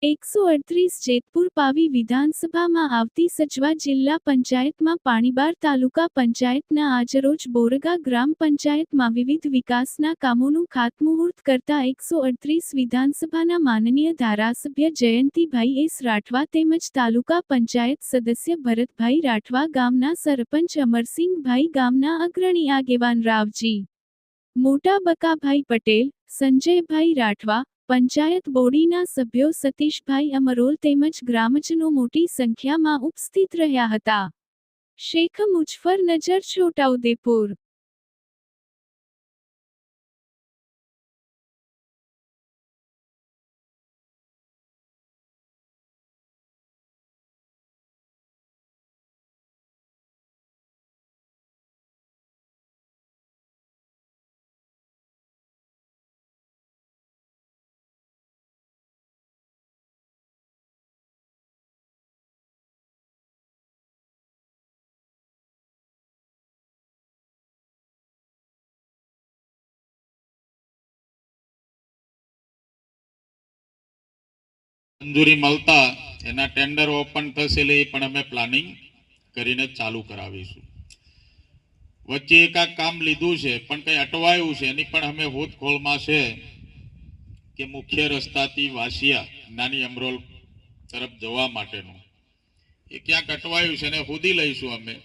138 જેતપુર પાવી વિધાનસભામાં આવતી સચવા જિલ્લા પંચાયતમાં પાણીબાર તાલુકા પંચાયતના આજરોજ બોરગા ગ્રામ પંચાયતમાં વિવિધ વિકાસના કામોનું ખાતમુહૂર્ત કરતા 138 વિધાનસભાના માનનીય ધારાસભ્ય જયંતિભાઈ એસ રાઠવા તેમજ તાલુકા પંચાયત સદસ્ય ભરતભાઈ રાઠવા, ગામના સરપંચ અમરસિંહભાઈ, ગામના અગ્રણી આગેવાન રાવજી મોટા, બકાભાઈ પટેલ, સંજયભાઈ રાઠવા, પંચાયત બોડીના સભ્યો સતીશભાઈ અમરોલ તેમજ ગ્રામજનો મોટી સંખ્યામાં ઉપસ્થિત રહ્યા હતા। શેખ મુજફર નજર, છોટાઉદેપુર। મંજૂરી મળતા એના ટેન્ડર ઓપન થશે પણ અમે પ્લાનિંગ કરીને ચાલુ કરાવીશું। વચ્ચે એકાક કામ લીધું છે પણ કઈ અટવાયું છે એની પણ અમે હોદખોળમાં છે કે મુખ્ય રસ્તાથી વાસિયા નાની અમરોલ તરફ જવા માટેનું એ ક્યાંક અટવાયું છે ને હોદી લઈશું અમે।